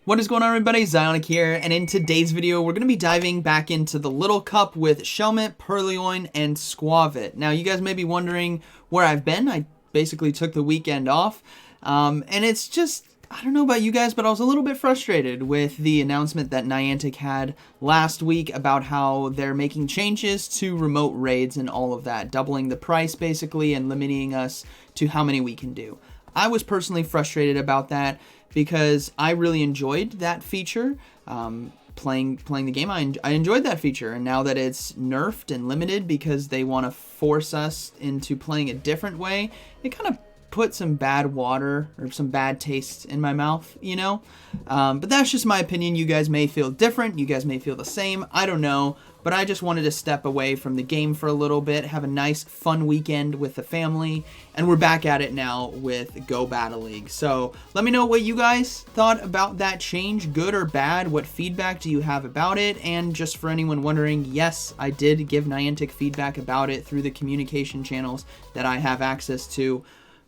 What is going on, everybody? ZyoniK here, and in today's video we're going to be diving back into the Little Cup with Shoutcast, Purrloin, and Skwovet. Now you guys may be wondering where I've been. I basically took the weekend off, and it's just, I don't know about you guys, but I was a little bit frustrated with the announcement that Niantic had last week about how they're making changes to remote raids and all of that, doubling the price basically and limiting us to how many we can do. I was personally frustrated about that because I really enjoyed that feature. Playing the game, I enjoyed that feature, and now that it's nerfed and limited because they want to force us into playing a different way, it kind of put some bad water or some bad taste in my mouth, you know? But that's just my opinion. You guys may feel different. You guys may feel the same. I don't know. But I just wanted to step away from the game for a little bit, have a nice, fun weekend with the family, and we're back at it now with Go Battle League. So let me know what you guys thought about that change, good or bad. What feedback do you have about it? And just for anyone wondering, yes, I did give Niantic feedback about it through the communication channels that I have access to.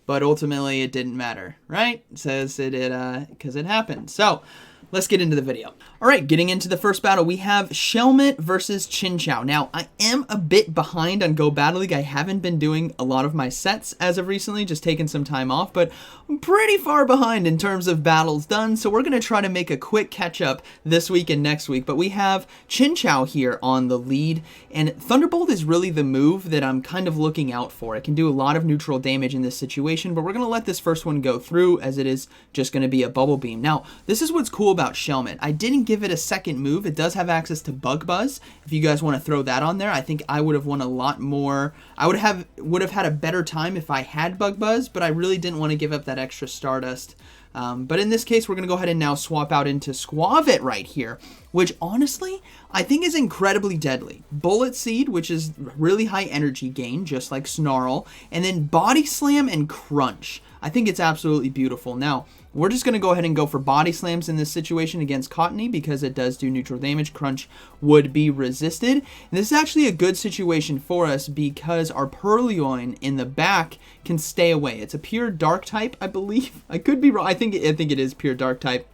But ultimately, it didn't matter, right? It says it did, because it happened. So let's get into the video. All right, getting into the first battle, we have Shoutcast versus Chinchou. Now, I am a bit behind on Go Battle League. I haven't been doing a lot of my sets as of recently, just taking some time off, but I'm pretty far behind in terms of battles done, so we're going to try to make a quick catch-up this week and next week. But we have Chinchou here on the lead, and Thunderbolt is really the move that I'm kind of looking out for. It can do a lot of neutral damage in this situation, but we're going to let this first one go through, as it is just going to be a Bubble Beam. Now, this is what's cool about Shoutcast. I didn't give it a second move. It does have access to Bug Buzz. If you guys want to throw that on there, I think I would have won a lot more. I would have had a better time if I had Bug Buzz, but I really didn't want to give up that extra Stardust. But in this case, we're going to go ahead and now swap out into Skwovet right here, which honestly, I think is incredibly deadly. Bullet Seed, which is really high energy gain, just like Snarl, and then Body Slam and Crunch. I think it's absolutely beautiful. Now, we're just going to go ahead and go for Body Slams in this situation against Cottony because it does do neutral damage. Crunch would be resisted. And this is actually a good situation for us because our Purrloin in the back can stay away. It's a pure Dark type, I believe. I could be wrong. I think it is pure Dark type.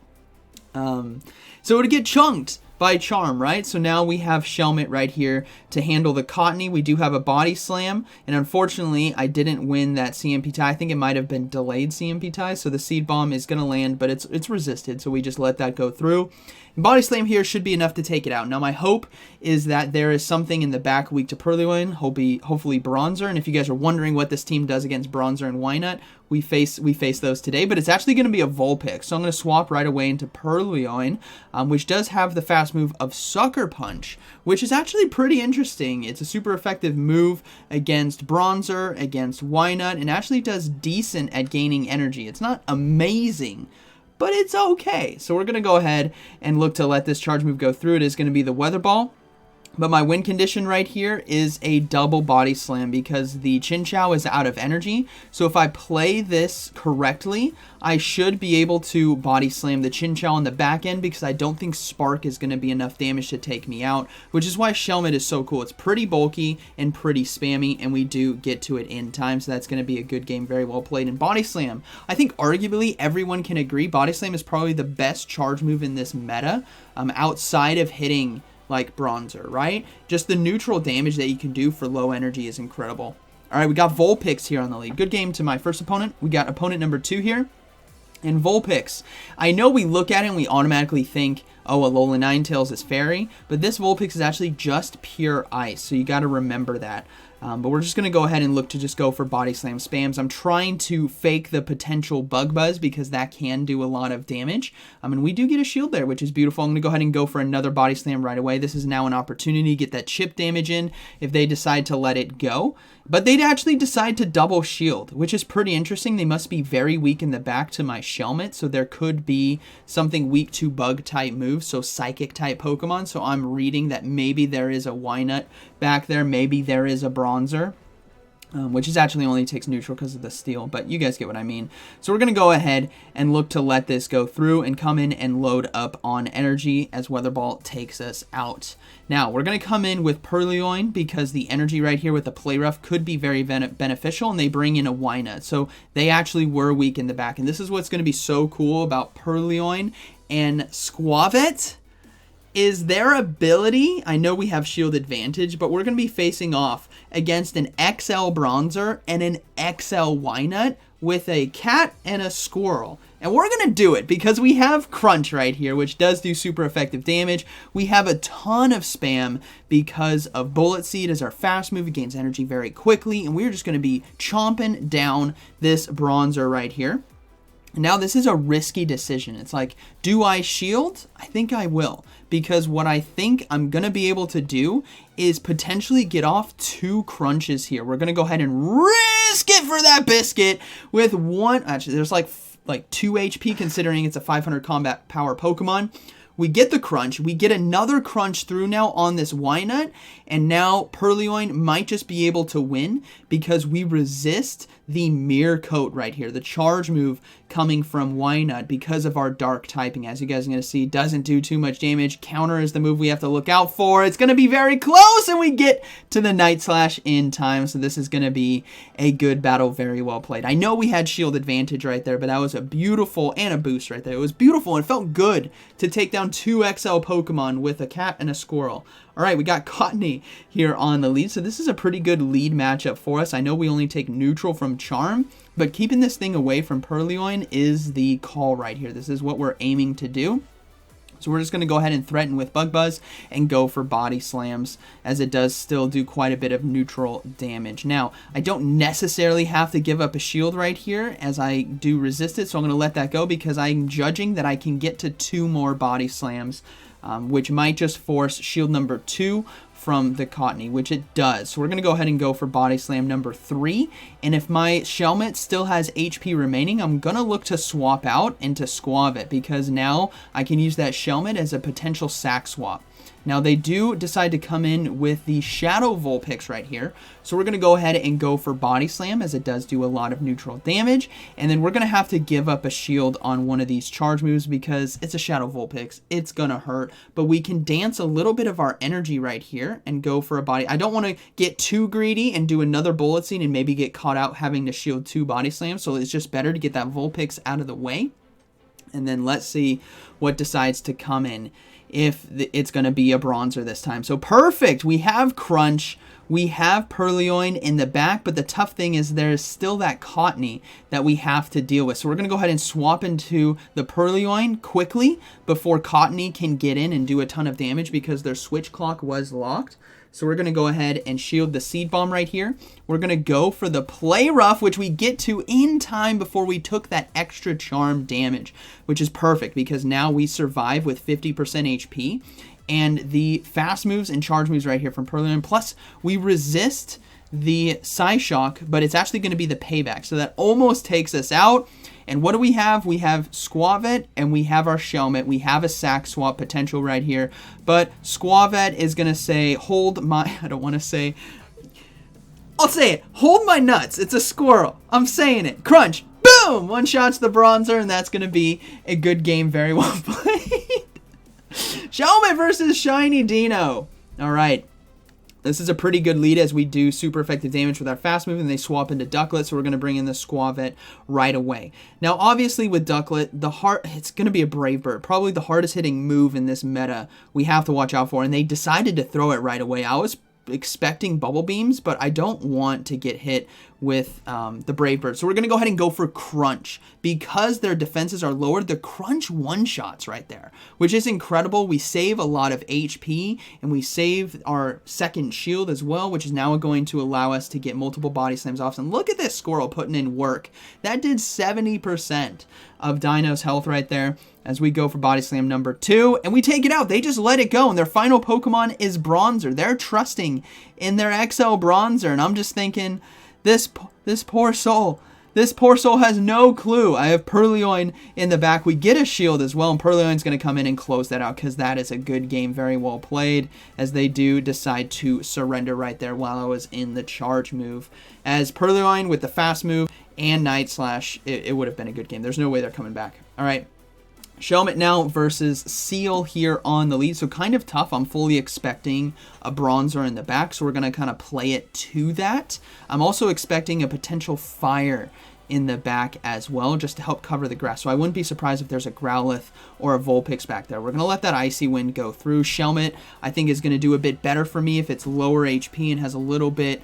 So it would get chunked by Charm, right? So now we have Shoutcast right here to handle the Cottony. We do have a Body Slam, and unfortunately, I didn't win that CMP tie. I think it might have been delayed CMP tie, so the Seed Bomb is going to land, but it's resisted, so we just let that go through. And Body Slam here should be enough to take it out. Now, my hope is that there is something in the back weak to Purrloin, hopefully Bronzor, and if you guys are wondering what this team does against Bronzor and Wynut, we face those today, but it's actually going to be a Vulpix, so I'm going to swap right away into Purrloin, which does have the fast move of Sucker Punch, which is actually pretty interesting. It's a super effective move against Bronzor, against Wynut, and actually does decent at gaining energy. It's not amazing, but it's okay. So we're going to go ahead and look to let this charge move go through. It is going to be the Weather Ball. But my win condition right here is a double Body Slam because the Chinchou is out of energy. So if I play this correctly, I should be able to Body Slam the Chinchou on the back end because I don't think Spark is going to be enough damage to take me out, which is why Shoutcast is so cool. It's pretty bulky and pretty spammy, and we do get to it in time, so that's going to be a good game, very well played. And Body Slam, I think arguably everyone can agree, Body Slam is probably the best charge move in this meta, outside of hitting like Bronzor, right? Just the neutral damage that you can do for low energy is incredible. All right, we got Vulpix here on the lead. Good game to my first opponent. We got opponent number 2 here. And Vulpix, I know we look at it and we automatically think, oh, Alolan Ninetales is Fairy, but this Vulpix is actually just pure Ice, so you got to remember that. But we're just going to go ahead and look to just go for Body Slam spams. I'm trying to fake the potential Bug Buzz because that can do a lot of damage. And we do get a shield there, which is beautiful. I'm going to go ahead and go for another Body Slam right away. This is now an opportunity to get that chip damage in if they decide to let it go. But they'd actually decide to double shield, which is pretty interesting. They must be very weak in the back to my Shoutcast, so there could be something weak to bug type moves, so psychic type Pokemon. So I'm reading that maybe there is a Wynut back there, maybe there is a Bronzor. which is actually only takes neutral because of the steel, but you guys get what I mean. So we're going to go ahead and look to let this go through and come in and load up on energy as Weather Ball takes us out. Now, we're going to come in with Purloin because the energy right here with the Play Rough could be very beneficial, and they bring in a Wynut. So they actually were weak in the back, and this is what's going to be so cool about Purloin and Skwovet. Is their ability, I know we have shield advantage, but we're going to be facing off against an XL Bronzor and an XL Wynut with a cat and a squirrel. And we're going to do it because we have Crunch right here, which does do super effective damage. We have a ton of spam because of Bullet Seed as our fast move. It gains energy very quickly, and we're just going to be chomping down this Bronzor right here. Now, this is a risky decision. It's like, do I shield? I think I will, because what I think I'm going to be able to do is potentially get off 2 crunches here. We're going to go ahead and risk it for that biscuit with one. Actually, there's like 2 HP considering it's a 500 combat power Pokemon. We get the crunch. We get another crunch through now on this Wynut. And now Purloin might just be able to win because we resist the Mirror Coat right here. The charge move coming from Wynut because of our dark typing. As you guys are going to see, doesn't do too much damage. Counter is the move we have to look out for. It's going to be very close, and we get to the Night Slash in time. So this is going to be a good battle. Very well played. I know we had shield advantage right there, but that was a beautiful, and a boost right there. It was beautiful, and it felt good to take down 2 XL Pokemon with a cat and a squirrel. All right, we got Cottony here on the lead, so this is a pretty good lead matchup for us. I know we only take neutral from Charm, but keeping this thing away from Purloin is the call right here. This is what we're aiming to do. So we're just going to go ahead and threaten with Bug Buzz and go for Body Slams, as it does still do quite a bit of neutral damage. Now, I don't necessarily have to give up a shield right here, as I do resist it, so I'm going to let that go because I'm judging that I can get to 2 more Body Slams, which might just force shield number 2 from the Cottony, which it does. So we're going to go ahead and go for Body Slam number 3. And if my Shelmet still has HP remaining, I'm going to look to swap out into Skwovet because now I can use that Shelmet as a potential sack swap. Now, they do decide to come in with the Shadow Vulpix right here. So we're going to go ahead and go for Body Slam, as it does do a lot of neutral damage. And then we're going to have to give up a shield on one of these charge moves because it's a Shadow Vulpix. It's going to hurt. But we can dance a little bit of our energy right here and go for a body. I don't want to get too greedy and do another Bullet Seed and maybe get caught out having to shield 2 Body Slams. So it's just better to get that Vulpix out of the way. And then let's see what decides to come in, if it's going to be a Bronzor this time. So perfect. We have Crunch. We have Purloin in the back, but the tough thing is there's still that Cottony that we have to deal with. So we're going to go ahead and swap into the Purloin quickly before Cottony can get in and do a ton of damage because their switch clock was locked. So we're going to go ahead and shield the Seed Bomb right here. We're going to go for the Play Rough, which we get to in time before we took that extra charm damage, which is perfect because now we survive with 50% HP. And the fast moves and charge moves right here from Purloin. Plus, we resist the Psyshock, but it's actually going to be the payback. So that almost takes us out. And what do we have? We have Skwovet and we have our Shelmet. We have a sack swap potential right here. But Skwovet is going to say, hold my... I don't want to say... I'll say it. Hold my nuts. It's a squirrel. I'm saying it. Crunch. Boom! One shot's the Bronzor, and that's going to be a good game. Very well played. Shelmet versus Shiny Dino. All right. This is a pretty good lead as we do super effective damage with our fast move, and they swap into Ducklet, so we're going to bring in the Skwovet right away. Now, obviously, with Ducklet, it's going to be a Brave Bird, probably the hardest hitting move in this meta we have to watch out for, and they decided to throw it right away. I was expecting Bubble Beams, but I don't want to get hit with the Brave Bird. So we're going to go ahead and go for Crunch. Because their defenses are lowered, the Crunch one-shots right there, which is incredible. We save a lot of HP, and we save our second shield as well, which is now going to allow us to get multiple Body Slams off. And look at this squirrel putting in work. That did 70% of Dino's health right there as we go for Body Slam number 2, and we take it out. They just let it go, and their final Pokemon is Bronzor. They're trusting in their XL Bronzor, and I'm just thinking, this poor soul, This poor soul has no clue. I have Purrloin in the back. We get a shield as well, and Purrloin's going to come in and close that out because that is a good game, very well played, as they do decide to surrender right there while I was in the charge move. As Purrloin with the fast move and Night Slash, it would have been a good game. There's no way they're coming back. All right. Shoutcast now versus Seal here on the lead. So kind of tough. I'm fully expecting a Bronzor in the back, so we're going to kind of play it to that. I'm also expecting a potential Fire in the back as well, just to help cover the grass. So I wouldn't be surprised if there's a Growlithe or a Vulpix back there. We're going to let that Icy Wind go through. Shoutcast, I think, is going to do a bit better for me if it's lower HP and has a little bit,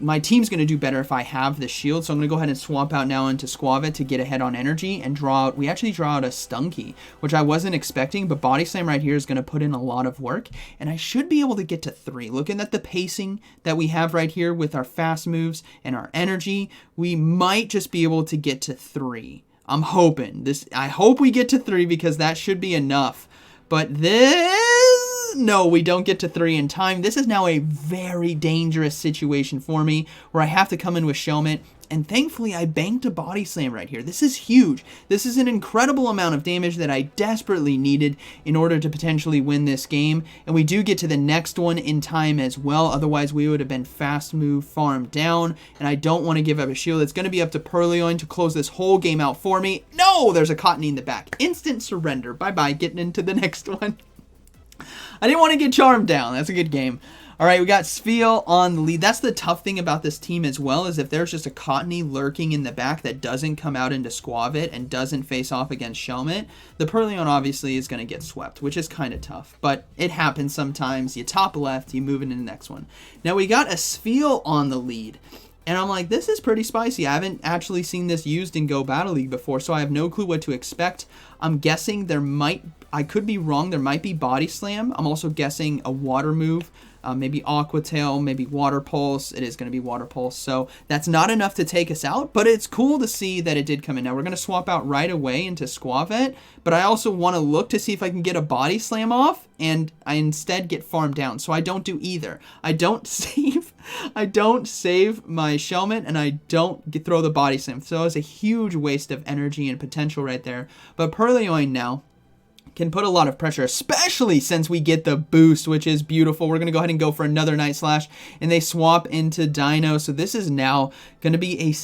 my team's going to do better if I have the shield, so I'm going to go ahead and swap out now into Skwovet to get ahead on energy and draw out, we actually draw out a Stunky, which I wasn't expecting, but Body Slam right here is going to put in a lot of work, and I should be able to get to 3. Looking at the pacing that we have right here with our fast moves and our energy, we might just be able to get to 3. I'm hoping. I hope we get to 3 because that should be enough, but no, we don't get to 3 in time. This is now a very dangerous situation for me where I have to come in with Shoutcast, and thankfully I banked a Body Slam right here. This is huge. This is an incredible amount of damage that I desperately needed in order to potentially win this game, and we do get to the next one in time as well. Otherwise, we would have been fast move farmed down, and I don't want to give up a shield. It's going to be up to Purrloin to close this whole game out for me. No, there's a Cottony in the back. Instant surrender. Bye-bye, getting into the next one. I didn't want to get charmed down. That's a good game. All right, we got Spheal on the lead. That's the tough thing about this team as well, is if there's just a Cottony lurking in the back that doesn't come out into Skwovet and doesn't face off against Shoutcast, the Purrloin obviously is going to get swept, which is kind of tough. But it happens sometimes. You top left, you move into the next one. Now we got a Spheal on the lead. And I'm like, this is pretty spicy. I haven't actually seen this used in Go Battle League before, so I have no clue what to expect. I'm guessing I could be wrong, there might be Body Slam. I'm also guessing a water move, maybe Aqua Tail, maybe Water Pulse. It is going to be Water Pulse, so that's not enough to take us out, but it's cool to see that it did come in. Now we're going to swap out right away into Skwovet, but I also want to look to see if I can get a Body Slam off, and I instead get farmed down, so I don't do either. I don't save my Shoutcast, and I don't throw the Body Slam, so it's a huge waste of energy and potential right there. But Purrloin now can put a lot of pressure, especially since we get the boost, which is beautiful. We're going to go ahead and go for another Night Slash, and they swap into Dino, so this is now going to be an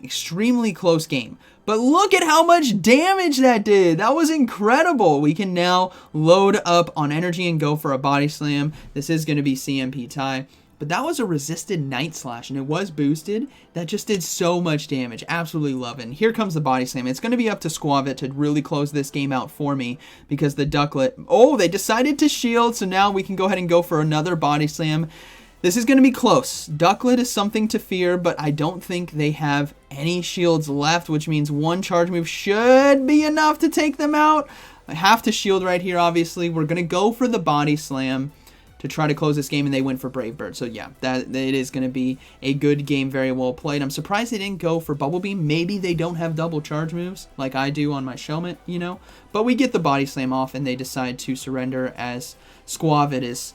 extremely close game. But look at how much damage that did. That was incredible. We can now load up on energy and go for a Body Slam. This is going to be CMP tie. But that was a resisted Night Slash, and it was boosted. That just did so much damage. Absolutely love it. And here comes the Body Slam. It's going to be up to Skwovet to really close this game out for me because the Ducklet... Oh, they decided to shield, so now we can go ahead and go for another Body Slam. This is going to be close. Ducklet is something to fear, but I don't think they have any shields left, which means one charge move should be enough to take them out. I have to shield right here, obviously. We're going to go for the Body Slam to try to close this game, and they went for Brave Bird. So yeah, it is going to be a good game, very well played. I'm surprised they didn't go for Bubble Beam. Maybe they don't have double charge moves like I do on my Shoutcast, you know. But we get the Body Slam off, and they decide to surrender as Skwovet is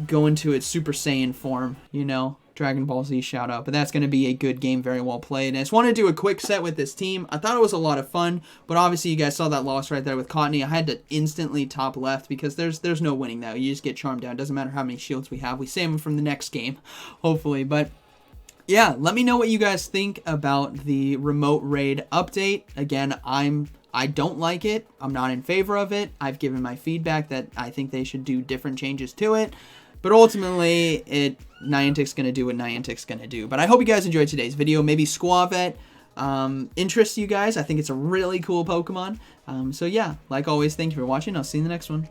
going to its Super Saiyan form, you know. Dragon Ball Z shout out, but that's going to be a good game, very well played. And I just want to do a quick set with this team. I thought it was a lot of fun, but obviously you guys saw that loss right there with Cottony. I had to instantly top left because there's no winning that. You just get charmed down. It doesn't matter how many shields we have. We save them from the next game, hopefully. But yeah, let me know what you guys think about the remote raid update. Again, I don't like it. I'm not in favor of it. I've given my feedback that I think they should do different changes to it. But ultimately, Niantic's going to do what Niantic's going to do. But I hope you guys enjoyed today's video. Maybe Skwovet interests you guys. I think it's a really cool Pokemon. So yeah, like always, thank you for watching. I'll see you in the next one.